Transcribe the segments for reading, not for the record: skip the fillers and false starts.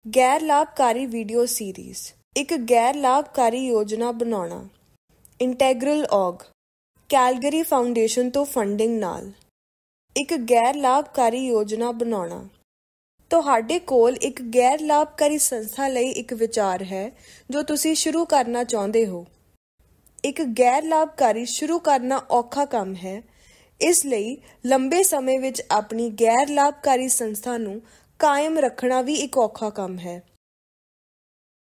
ਗੈਰ ਲਾਭਕਾਰੀ video series. ਇੱਕ ਗੈਰ ਲਾਭਕਾਰੀ ਯੋਜਨਾ ਬਣਾਉਣਾ। ਇੰਟੈਗਰਲ ਔਗ ਕੈਲਗਰੀ ਫਾਊਂਡੇਸ਼ਨ ਤੋਂ ਫੰਡਿੰਗ ਨਾਲ। ਇੱਕ ਗੈਰ ਲਾਭਕਾਰੀ ਯੋਜਨਾ ਬਣਾਉਣਾ। ਤੁਹਾਡੇ ਕੋਲ ਇੱਕ ਗੈਰ ਲਾਭਕਾਰੀ ਸੰਸਥਾ ਲਈ ਇੱਕ ਵਿਚਾਰ ਹੈ ਜੋ ਤੁਸੀਂ ਸ਼ੁਰੂ ਕਰਨਾ ਚਾਹੁੰਦੇ ਹੋ। ਇੱਕ ਗੈਰ ਲਾਭਕਾਰੀ ਸ਼ੁਰੂ ਕਰਨਾ ਔਖਾ ਕੰਮ ਹੈ, ਇਸ ਲਈ ਲੰਬੇ ਸਮੇਂ ਵਿੱਚ ਆਪਣੀ ਗੈਰ ਲਾਭਕਾਰੀ ਸੰਸਥਾ ਨੂੰ ਕਾਇਮ ਰੱਖਣਾ ਵੀ ਇੱਕ ਔਖਾ ਕੰਮ ਹੈ।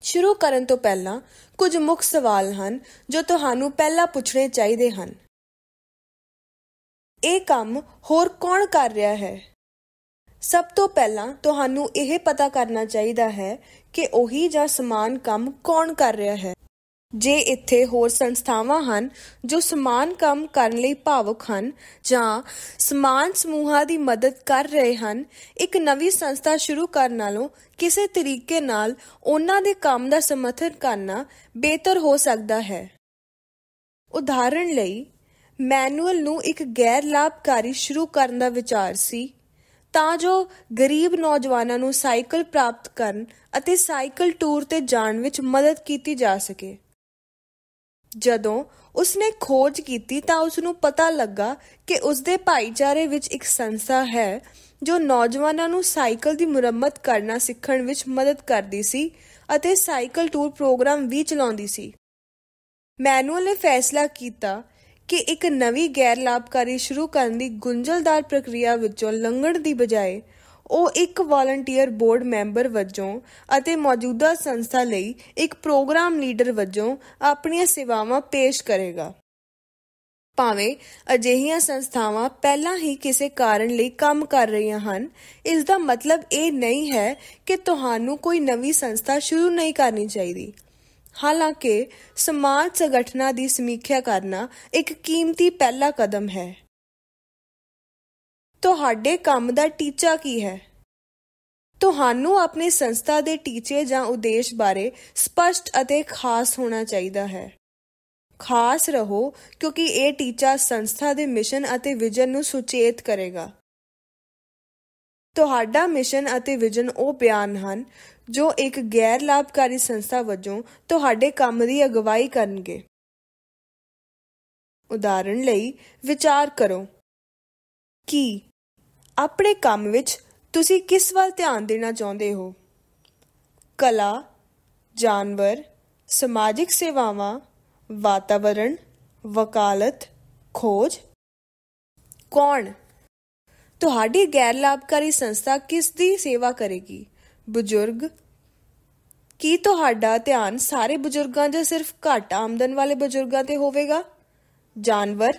ਸ਼ੁਰੂ ਕਰਨ ਤੋਂ ਪਹਿਲਾਂ ਕੁਝ ਮੁੱਖ ਸਵਾਲ ਹਨ ਜੋ ਤੁਹਾਨੂੰ ਪਹਿਲਾਂ ਪੁੱਛਣੇ ਚਾਹੀਦੇ ਹਨ। ਇਹ ਕੰਮ ਹੋਰ ਕੌਣ ਕਰ ਰਿਹਾ ਹੈ? ਸਭ ਤੋਂ ਪਹਿਲਾਂ ਤੁਹਾਨੂੰ ਇਹ ਪਤਾ ਕਰਨਾ ਚਾਹੀਦਾ ਹੈ ਕਿ ਉਹੀ ਜਾਂ ਸਮਾਨ ਕੰਮ ਕੌਣ ਕਰ ਰਿਹਾ ਹੈ। ਜੇ ਇੱਥੇ ਹੋਰ ਸੰਸਥਾਵਾਂ ਹਨ ਜੋ ਸਮਾਨ ਕੰਮ ਕਰਨ ਲਈ ਭਾਵੁਕ ਹਨ ਜਾਂ ਸਮਾਨ ਸਮੂਹਾਂ ਦੀ ਮਦਦ ਕਰ ਰਹੇ ਹਨ, ਇੱਕ ਨਵੀਂ ਸੰਸਥਾ ਸ਼ੁਰੂ ਕਰਨ ਨਾਲੋਂ ਕਿਸੇ ਤਰੀਕੇ ਨਾਲ ਉਹਨਾਂ ਦੇ ਕੰਮ ਦਾ ਸਮਰਥਨ ਕਰਨਾ ਬਿਹਤਰ ਹੋ ਸਕਦਾ ਹੈ। ਉਦਾਹਰਣ ਲਈ, ਮੈਨੂਅਲ ਨੂੰ ਇੱਕ ਗੈਰ ਲਾਭਕਾਰੀ ਸ਼ੁਰੂ ਕਰਨ ਦਾ ਵਿਚਾਰ ਸੀ ਤਾਂ ਜੋ ਗਰੀਬ ਨੌਜਵਾਨਾਂ ਨੂੰ ਸਾਈਕਲ ਪ੍ਰਾਪਤ ਕਰਨ ਅਤੇ ਸਾਈਕਲ ਟੂਰ ਤੇ ਜਾਣ ਵਿੱਚ ਮਦਦ ਕੀਤੀ ਜਾ ਸਕੇ। ਜਦੋਂ ਉਸਨੇ ਖੋਜ ਕੀਤੀ ਤਾਂ ਉਸਨੂੰ ਪਤਾ ਲੱਗਾ ਕਿ ਉਸਦੇ ਭਾਈਚਾਰੇ ਵਿੱਚ ਇੱਕ ਸੰਸਥਾ ਹੈ ਜੋ ਨੌਜਵਾਨਾਂ ਨੂੰ ਸਾਈਕਲ ਦੀ ਮੁਰੰਮਤ ਕਰਨਾ ਸਿੱਖਣ ਵਿੱਚ ਮਦਦ ਕਰਦੀ ਸੀ ਅਤੇ ਸਾਈਕਲ ਟੂਰ ਪ੍ਰੋਗਰਾਮ ਵੀ ਚਲਾਉਂਦੀ ਸੀ। ਮੈਨੂਅਲ ਨੇ ਫੈਸਲਾ ਕੀਤਾ ਕਿ ਇੱਕ ਨਵੀਂ ਗੈਰ ਲਾਭਕਾਰੀ ਸ਼ੁਰੂ ਕਰਨ ਦੀ ਗੁੰਝਲਦਾਰ ਪ੍ਰਕਿਰਿਆ ਵਿੱਚੋਂ ਲੰਘਣ ਦੀ ਬਜਾਏ ਉਹ ਇੱਕ ਵਾਲੰਟੀਅਰ ਬੋਰਡ ਮੈਂਬਰ ਵਜੋਂ ਅਤੇ ਮੌਜੂਦਾ ਸੰਸਥਾ ਲਈ ਇੱਕ ਪ੍ਰੋਗਰਾਮ ਲੀਡਰ ਵਜੋਂ ਆਪਣੀਆਂ ਸੇਵਾਵਾਂ ਪੇਸ਼ ਕਰੇਗਾ। ਭਾਵੇਂ ਅਜਿਹੀਆਂ ਸੰਸਥਾਵਾਂ ਪਹਿਲਾਂ ਹੀ ਕਿਸੇ ਕਾਰਨ ਲਈ ਕੰਮ ਕਰ ਰਹੀਆਂ ਹਨ, ਇਸ ਦਾ ਮਤਲਬ ਇਹ ਨਹੀਂ ਹੈ ਕਿ ਤੁਹਾਨੂੰ ਕੋਈ ਨਵੀਂ ਸੰਸਥਾ ਸ਼ੁਰੂ ਨਹੀਂ ਕਰਨੀ ਚਾਹੀਦੀ। ਹਾਲਾਂਕਿ ਸਮਾਜ ਸੰਗਠਨਾਂ ਦੀ ਸਮੀਖਿਆ ਕਰਨਾ ਇੱਕ ਕੀਮਤੀ ਪਹਿਲਾ ਕਦਮ ਹੈ। ਤੁਹਾਡੇ ਕੰਮ ਦਾ ਟੀਚਾ ਕੀ ਹੈ? ਤੁਹਾਨੂੰ ਆਪਣੀ ਸੰਸਥਾ ਦੇ ਟੀਚੇ ਜਾਂ ਉਦੇਸ਼ ਬਾਰੇ ਸਪਸ਼ਟ ਅਤੇ ਖਾਸ ਹੋਣਾ ਚਾਹੀਦਾ ਹੈ। ਖਾਸ ਰਹੋ ਕਿਉਂਕਿ ਇਹ ਟੀਚਾ ਸੰਸਥਾ ਦੇ ਮਿਸ਼ਨ ਅਤੇ ਵਿਜ਼ਨ ਨੂੰ ਸੁਚੇਤ ਕਰੇਗਾ। ਤੁਹਾਡਾ ਮਿਸ਼ਨ ਅਤੇ ਵਿਜ਼ਨ ਉਹ ਬਿਆਨ ਹਨ ਜੋ ਇੱਕ ਗੈਰ ਲਾਭਕਾਰੀ ਸੰਸਥਾ ਵਜੋਂ ਤੁਹਾਡੇ ਕੰਮ ਦੀ ਅਗਵਾਈ ਕਰਨਗੇ। ਉਦਾਹਰਣ ਲਈ, ਵਿਚਾਰ ਕਰੋ ਕਿ ਆਪਣੇ ਕੰਮ ਵਿੱਚ ਤੁਸੀਂ ਕਿਸ ਵੱਲ ਧਿਆਨ ਦੇਣਾ ਚਾਹੁੰਦੇ ਹੋ? ਕਲਾ, ਜਾਨਵਰ, ਸਮਾਜਿਕ ਸੇਵਾਵਾਂ, ਵਾਤਾਵਰਣ, ਵਕਾਲਤ, ਖੋਜ? ਕੌਣ? ਤੁਹਾਡੀ ਗੈਰ ਲਾਭਕਾਰੀ ਸੰਸਥਾ ਕਿਸ ਦੀ ਸੇਵਾ ਕਰੇਗੀ? ਬਜ਼ੁਰਗ? ਕੀ ਤੁਹਾਡਾ ਧਿਆਨ ਸਾਰੇ ਬਜ਼ੁਰਗਾਂ ਜਾਂ ਸਿਰਫ ਘੱਟ ਆਮਦਨ ਵਾਲੇ ਬਜ਼ੁਰਗਾਂ ਤੇ ਹੋਵੇਗਾ? ਜਾਨਵਰ?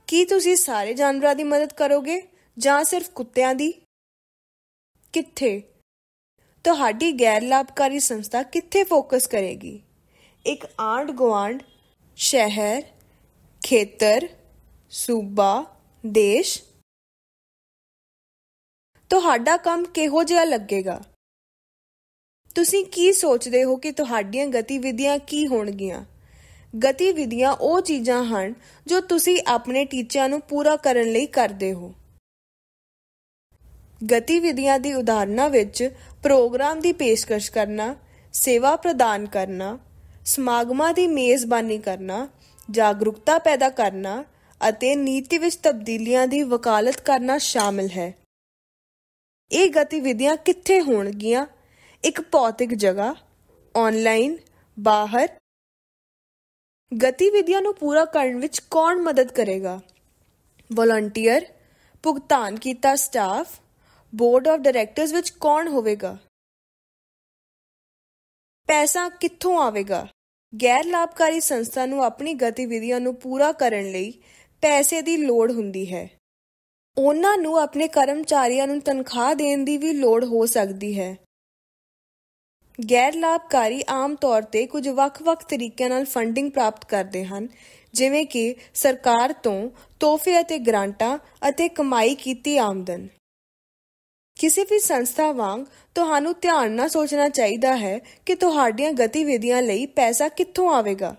ਕੀ ਤੁਸੀਂ ਸਾਰੇ ਜਾਨਵਰਾਂ ਦੀ ਮਦਦ ਕਰੋਗੇ ਜਾਂ ਸਿਰਫ ਕੁੱਤਿਆਂ ਦੀ? ਕਿੱਥੇ? ਤੁਹਾਡੀ ਗੈਰ ਲਾਭਕਾਰੀ ਸੰਸਥਾ ਕਿੱਥੇ ਫੋਕਸ ਕਰੇਗੀ? ਇੱਕ ਆਂਢ ਗੁਆਂਢ, ਸ਼ਹਿਰ, ਖੇਤਰ, ਸੂਬਾ, ਦੇਸ਼? ਤੁਹਾਡਾ ਕੰਮ ਕਿਹੋ ਜਿਹਾ ਲੱਗੇਗਾ? ਤੁਸੀਂ ਕੀ ਸੋਚਦੇ ਹੋ ਕਿ ਤੁਹਾਡੀਆਂ ਗਤੀਵਿਧੀਆਂ ਕੀ ਹੋਣਗੀਆਂ? ਗਤੀਵਿਧੀਆਂ ਉਹ ਚੀਜ਼ਾਂ ਹਨ ਜੋ ਤੁਸੀਂ ਆਪਣੇ ਟੀਚਿਆਂ ਨੂੰ ਪੂਰਾ ਕਰਨ ਲਈ ਕਰਦੇ ਹੋ। ਗਤੀਵਿਧੀਆਂ ਦੀ ਉਦਾਹਰਨਾਂ ਵਿੱਚ ਪ੍ਰੋਗਰਾਮ ਦੀ ਪੇਸ਼ਕਸ਼ ਕਰਨਾ, ਸੇਵਾ ਪ੍ਰਦਾਨ ਕਰਨਾ, ਸਮਾਗਮਾਂ ਦੀ ਮੇਜ਼ਬਾਨੀ ਕਰਨਾ, ਜਾਗਰੂਕਤਾ ਪੈਦਾ ਕਰਨਾ ਅਤੇ ਨੀਤੀ ਵਿੱਚ ਤਬਦੀਲੀਆਂ ਦੀ ਵਕਾਲਤ ਕਰਨਾ ਸ਼ਾਮਲ ਹੈ। ਇਹ ਗਤੀਵਿਧੀਆਂ ਕਿੱਥੇ ਹੋਣਗੀਆਂ? ਇੱਕ ਭੌਤਿਕ ਜਗ੍ਹਾ, ਆਨਲਾਈਨ, ਬਾਹਰ? ਗਤੀਵਿਧੀਆਂ ਨੂੰ ਪੂਰਾ ਕਰਨ ਵਿੱਚ ਕੌਣ ਮਦਦ ਕਰੇਗਾ? ਵਾਲੰਟੀਅਰ? ਭੁਗਤਾਨ ਕੀਤਾ ਸਟਾਫ? ਬੋਰਡ ਆਫ ਡਾਇਰੈਕਟਰਜ਼ ਵਿੱਚ ਕੌਣ ਹੋਵੇਗਾ? ਪੈਸਾ ਕਿੱਥੋਂ ਆਵੇਗਾ? ਗੈਰ ਲਾਭਕਾਰੀ ਸੰਸਥਾ ਨੂੰ ਆਪਣੀ ਗਤੀਵਿਧੀਆਂ ਨੂੰ ਪੂਰਾ ਕਰਨ ਲਈ ਪੈਸੇ ਦੀ ਲੋੜ ਹੁੰਦੀ ਹੈ। ਉਹਨਾਂ ਨੂੰ ਆਪਣੇ ਕਰਮਚਾਰੀਆਂ ਨੂੰ ਤਨਖਾਹ ਦੇਣ ਦੀ ਵੀ ਲੋੜ ਹੋ ਸਕਦੀ ਹੈ। ਗੈਰ ਲਾਭਕਾਰੀ ਆਮ ਤੌਰ ਤੇ ਕੁਝ ਵੱਖ-ਵੱਖ ਤਰੀਕਿਆਂ ਨਾਲ ਫੰਡਿੰਗ ਪ੍ਰਾਪਤ ਕਰਦੇ ਹਨ, ਜਿਵੇਂ ਕਿ ਸਰਕਾਰ ਤੋਂ ਤੋਹਫੇ ਅਤੇ ਗ੍ਰਾਂਟਾਂ ਅਤੇ ਕਮਾਈ ਕੀਤੀ ਆਮਦਨ। ਕਿਸੇ ਵੀ ਸੰਸਥਾ ਵਾਂਗ ਤੁਹਾਨੂੰ ਧਿਆਨ ਨਾਲ ਸੋਚਣਾ ਚਾਹੀਦਾ ਹੈ ਕਿ ਤੁਹਾਡੀਆਂ ਗਤੀਵਿਧੀਆਂ ਲਈ ਪੈਸਾ ਕਿੱਥੋਂ ਆਵੇਗਾ।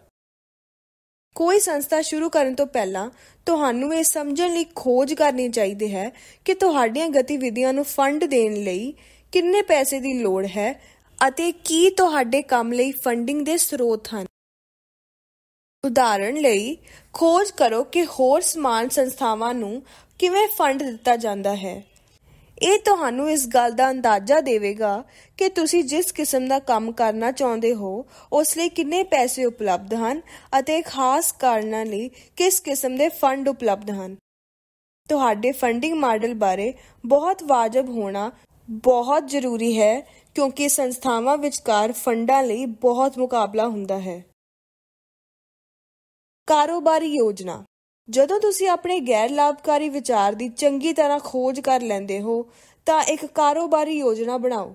ਕੋਈ ਸੰਸਥਾ ਸ਼ੁਰੂ ਕਰਨ ਤੋਂ ਪਹਿਲਾਂ ਤੁਹਾਨੂੰ ਇਹ ਸਮਝਣ ਲਈ ਖੋਜ ਕਰਨੀ ਚਾਹੀਦੀ ਹੈ ਕਿ ਤੁਹਾਡੀਆਂ ਗਤੀਵਿਧੀਆਂ ਨੂੰ ਫੰਡ ਦੇਣ ਲਈ ਕਿੰਨੇ ਪੈਸੇ ਦੀ ਲੋੜ ਹੈ ਅਤੇ ਕੀ ਤੁਹਾਡੇ ਕੰਮ ਲਈ ਫੰਡਿੰਗ ਦੇ ਸਰੋਤ ਹਨ। ਉਦਾਹਰਣ ਲਈ, ਖੋਜ ਕਰੋ ਕਿ ਹੋਰ ਸਮਾਨ ਸੰਸਥਾਵਾਂ ਨੂੰ ਕਿਵੇਂ ਫੰਡ ਦਿੱਤਾ ਜਾਂਦਾ ਹੈ। ਇਹ ਤੁਹਾਨੂੰ ਇਸ ਗੱਲ ਦਾ ਅੰਦਾਜ਼ਾ ਦੇਵੇਗਾ ਕਿ ਤੁਸੀਂ ਜਿਸ ਕਿਸਮ ਦਾ ਕੰਮ ਕਰਨਾ ਚਾਹੁੰਦੇ ਹੋ ਉਸ ਲਈ ਕਿੰਨੇ ਪੈਸੇ ਉਪਲਬਧ ਹਨ ਅਤੇ ਖਾਸ ਕਾਰਨਾਂ ਲਈ ਕਿਸ ਕਿਸਮ ਦੇ ਫੰਡ ਉਪਲਬਧ ਹਨ। ਤੁਹਾਡੇ ਫੰਡਿੰਗ ਮਾਡਲ ਬਾਰੇ ਬਹੁਤ ਵਾਜਬ ਹੋਣਾ ਬਹੁਤ ਜ਼ਰੂਰੀ ਹੈ ਕਿਉਂਕਿ ਸੰਸਥਾਵਾਂ ਵਿਚਕਾਰ ਫੰਡਾਂ ਲਈ ਬਹੁਤ ਮੁਕਾਬਲਾ ਹੁੰਦਾ ਹੈ। ਕਾਰੋਬਾਰੀ ਯੋਜਨਾ। ਜਦੋਂ ਤੁਸੀਂ ਆਪਣੇ ਗੈਰ ਲਾਭਕਾਰੀ ਵਿਚਾਰ ਦੀ ਚੰਗੀ ਤਰ੍ਹਾਂ ਖੋਜ ਕਰ ਲੈਂਦੇ ਹੋ ਤਾਂ ਇੱਕ ਕਾਰੋਬਾਰੀ ਯੋਜਨਾ ਬਣਾਓ।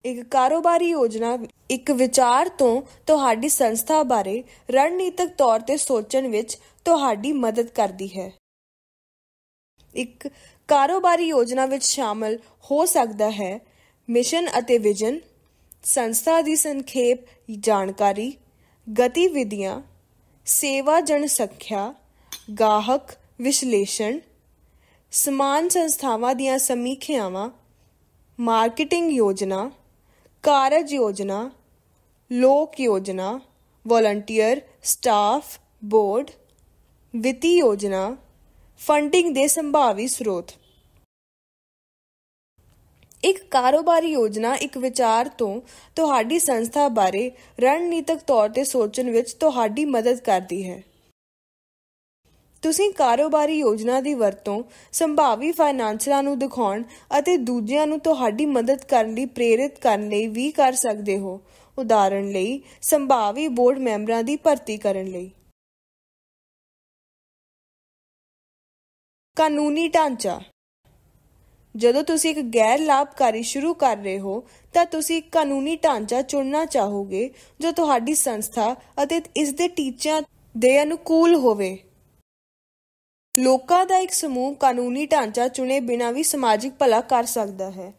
ਇੱਕ ਕਾਰੋਬਾਰੀ ਯੋਜਨਾ ਇੱਕ ਵਿਚਾਰ ਤੋਂ ਤੁਹਾਡੀ ਸੰਸਥਾ ਬਾਰੇ ਰਣਨੀਤਕ ਤੌਰ ਤੇ ਸੋਚਣ ਵਿੱਚ ਤੁਹਾਡੀ ਮਦਦ ਕਰਦੀ ਹੈ। ਇੱਕ ਕਾਰੋਬਾਰੀ ਯੋਜਨਾ ਵਿੱਚ ਸ਼ਾਮਲ ਹੋ ਸਕਦਾ ਹੈ ਮਿਸ਼ਨ ਅਤੇ ਵਿਜ਼ਨ, ਸੰਸਥਾ ਦੀ ਸੰਖੇਪ ਜਾਣਕਾਰੀ, ਗਤੀਵਿਧੀਆਂ, ਸੇਵਾ ਜਨਸੰਖਿਆ, ਗਾਹਕ ਵਿਸ਼ਲੇਸ਼ਣ, ਸਮਾਨ ਸੰਸਥਾਵਾਂ ਦੀਆਂ ਸਮੀਖਿਆਵਾਂ, ਮਾਰਕੀਟਿੰਗ ਯੋਜਨਾ, ਕਾਰਜ ਯੋਜਨਾ, ਲੋਕ ਯੋਜਨਾ, ਵਲੰਟੀਅਰ, ਸਟਾਫ, ਬੋਰਡ, ਵਿੱਤੀ ਯੋਜਨਾ, ਫੰਡਿੰਗ ਦੇ ਸੰਭਾਵੀ ਸਰੋਤ। ਇੱਕ ਕਾਰੋਬਾਰੀ ਯੋਜਨਾ ਇੱਕ ਵਿਚਾਰ ਤੋਂ ਤੁਹਾਡੀ ਸੰਸਥਾ ਬਾਰੇ ਰਣਨੀਤਕ ਤੌਰ ਤੇ ਸੋਚਣ ਵਿੱਚ ਤੁਹਾਡੀ ਮਦਦ ਕਰਦੀ ਹੈ। ਤੁਸੀਂ ਕਾਰੋਬਾਰੀ ਯੋਜਨਾ ਦੀ ਵਰਤੋਂ ਸੰਭਾਵੀ ਫਾਈਨਾਂਸਰਾਂ ਨੂੰ ਦਿਖਾਉਣ ਅਤੇ ਦੂਜਿਆਂ ਨੂੰ ਤੁਹਾਡੀ ਮਦਦ ਕਰਨ ਲਈ ਪ੍ਰੇਰਿਤ ਕਰਨ ਲਈ ਵੀ ਕਰ ਸਕਦੇ ਹੋ। ਉਦਾਹਰਣ ਲਈ, ਸੰਭਾਵੀ ਬੋਰਡ ਮੈਂਬਰਾਂ ਦੀ ਭਰਤੀ ਕਰਨ ਲਈ। ਕਾਨੂੰਨੀ ਢਾਂਚਾ। ਜਦੋਂ ਤੁਸੀਂ ਇੱਕ ਗੈਰ ਲਾਭਕਾਰੀ ਸ਼ੁਰੂ ਕਰ ਰਹੇ ਹੋ ਤਾਂ ਤੁਸੀਂ ਕਾਨੂੰਨੀ ਢਾਂਚਾ ਚੁਣਨਾ ਚਾਹੋਗੇ ਜੋ ਤੁਹਾਡੀ ਸੰਸਥਾ ਅਤੇ ਇਸ ਦੇ ਟੀਚਿਆਂ ਦੇ ਅਨੁਕੂਲ ਹੋਵੇ। ਲੋਕਾਂ ਦਾ ਇੱਕ ਸਮੂਹ ਕਾਨੂੰਨੀ ਢਾਂਚਾ ਚੁਣੇ ਬਿਨਾਂ ਵੀ ਸਮਾਜਿਕ ਭਲਾ ਕਰ ਸਕਦਾ ਹੈ।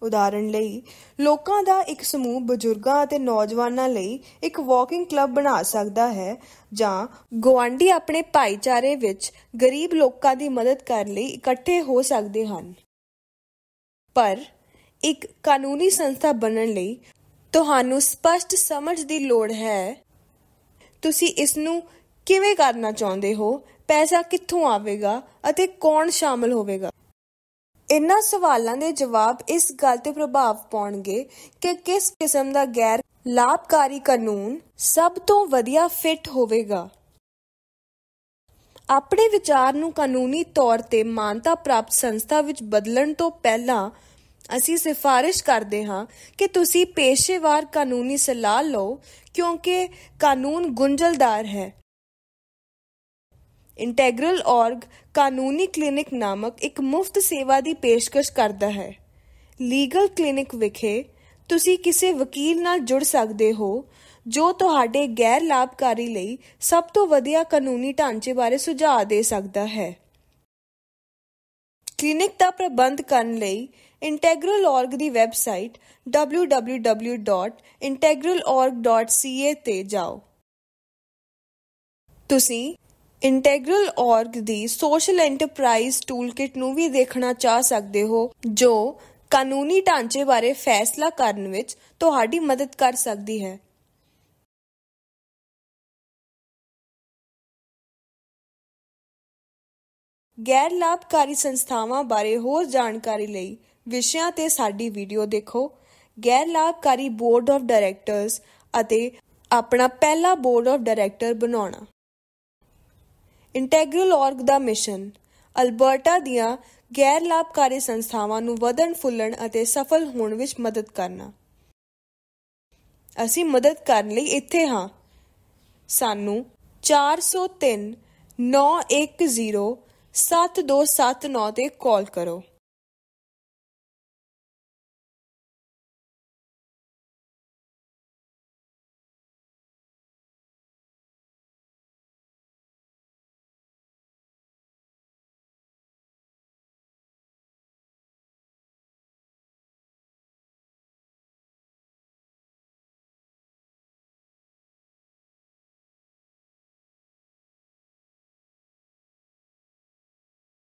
ਉਦਾਹਰਣ ਲਈ, ਲੋਕਾਂ ਦਾ ਇੱਕ ਸਮੂਹ ਬਜ਼ੁਰਗਾਂ ਅਤੇ ਨੌਜਵਾਨਾਂ ਲਈ ਇੱਕ ਵਾਕਿੰਗ ਕਲੱਬ ਬਣਾ ਸਕਦਾ ਹੈ ਜਾਂ ਗੁਆਂਢੀ ਆਪਣੇ ਭਾਈਚਾਰੇ ਵਿੱਚ ਗਰੀਬ ਲੋਕਾਂ ਦੀ ਮਦਦ ਕਰਨ ਲਈ ਇਕੱਠੇ ਹੋ ਸਕਦੇ ਹਨ। ਪਰ ਇੱਕ ਕਾਨੂੰਨੀ ਸੰਸਥਾ ਬਣਨ ਲਈ ਤੁਹਾਨੂੰ ਸਪਸ਼ਟ ਸਮਝ ਦੀ ਲੋੜ ਹੈ। ਤੁਸੀਂ ਇਸ ਨੂੰ ਕਿਵੇਂ ਕਰਨਾ ਚਾਹੁੰਦੇ ਹੋ, ਪੈਸਾ ਕਿੱਥੋਂ ਆਵੇਗਾ ਅਤੇ ਕੌਣ ਸ਼ਾਮਲ ਹੋਵੇਗਾ। ਇਹਨਾਂ ਸਵਾਲਾਂ ਦੇ ਜਵਾਬ ਇਸ ਗੱਲ ਤੇ ਪ੍ਰਭਾਵ ਪਾਉਣਗੇ ਕਿ ਕਿਸ ਕਿਸਮ ਦਾ ਗੈਰ ਲਾਭਕਾਰੀ ਕਾਨੂੰਨ ਸਭ ਤੋਂ ਵਧੀਆ ਫਿੱਟ ਹੋਵੇਗਾ। ਆਪਣੇ ਵਿਚਾਰ ਨੂੰ ਕਾਨੂੰਨੀ ਤੌਰ ਤੇ ਮਾਨਤਾ ਪ੍ਰਾਪਤ ਸੰਸਥਾ ਵਿੱਚ ਬਦਲਣ ਤੋਂ ਪਹਿਲਾਂ ਅਸੀਂ ਸਿਫਾਰਿਸ਼ ਕਰਦੇ ਹਾਂ ਕਿ ਤੁਸੀਂ ਪੇਸ਼ੇਵਾਰ ਕਾਨੂੰਨੀ ਸਲਾਹ ਲਓ ਕਿਉਂਕਿ ਕਾਨੂੰਨ ਗੁੰਝਲਦਾਰ ਹੈ। ਇੰਟੈਗਰਲ ਔਰਗ ਕਾਨੂੰਨੀ ਕਲੀਨਿਕ ਨਾਮਕ ਇੱਕ ਮੁਫਤ ਸੇਵਾ ਦੀ ਪੇਸ਼ਕਸ਼ ਕਰਦਾ ਹੈ। ਲੀਗਲ ਕਲੀਨਿਕ ਵਿਖੇ ਤੁਸੀਂ ਕਿਸੇ ਵਕੀਲ ਨਾਲ ਜੁੜ ਸਕਦੇ ਹੋ ਜੋ ਤੁਹਾਡੇ ਗੈਰ ਲਾਭਕਾਰੀ ਲਈ ਸਭ ਤੋਂ ਵਧੀਆ ਕਾਨੂੰਨੀ ਢਾਂਚੇ ਬਾਰੇ ਸੁਝਾਅ ਦੇ ਸਕਦਾ ਹੈ। ਕਲੀਨਿਕ ਦਾ ਪ੍ਰਬੰਧ ਕਰਨ ਲਈ ਇੰਟੈਗਰਲ ਔਰਗ ਦੀ ਵੈਬਸਾਈਟ www.integralorg.ca ਤੇ ਜਾਓ। ਤੁਸੀਂ ਇੰਟੈਗਰਲ ਔਰਗ ਦੀ ਸੋਸ਼ਲ ਐਂਟਰਪ੍ਰਾਈਜ਼ ਟੂਲਕਿਟ ਨੂੰ ਵੀ ਦੇਖਣਾ ਚਾਹ ਸਕਦੇ ਹੋ ਜੋ ਕਾਨੂੰਨੀ ਢਾਂਚੇ ਬਾਰੇ ਫੈਸਲਾ ਕਰਨ ਵਿੱਚ ਤੁਹਾਡੀ ਮਦਦ ਕਰ ਸਕਦੀ ਹੈ। ਗੈਰ ਲਾਭਕਾਰੀ ਸੰਸਥਾਵਾਂ ਬਾਰੇ ਹੋਰ ਜਾਣਕਾਰੀ ਲਈ ਵਿਸ਼ਿਆਂ ਤੇ ਸਾਡੀ ਵੀਡੀਓ ਦੇਖੋ। ਗੈਰ ਲਾਭਕਾਰੀ ਬੋਰਡ ਆਫ ਡਾਇਰੈਕਟਰਸ ਅਤੇ ਆਪਣਾ ਪਹਿਲਾ ਬੋਰਡ ਆਫ ਡਾਇਰੈਕਟਰ ਬਣਾਉਣਾ। ਇੰਟੈਗਰਲ ਔਰਗ ਦਾ ਮਿਸ਼ਨ ਅਲਬਰਟਾ ਦੀਆਂ ਗੈਰ ਲਾਭਕਾਰੀ ਸੰਸਥਾਵਾਂ ਨੂੰ ਵਧਣ ਫੁੱਲਣ ਅਤੇ ਸਫਲ ਹੋਣ ਵਿੱਚ ਮਦਦ ਕਰਨਾ। ਅਸੀਂ ਮਦਦ ਕਰਨ ਲਈ ਇੱਥੇ ਹਾਂ। ਸਾਨੂੰ 403-910-7279 ਤੇ ਕਾਲ ਕਰੋ।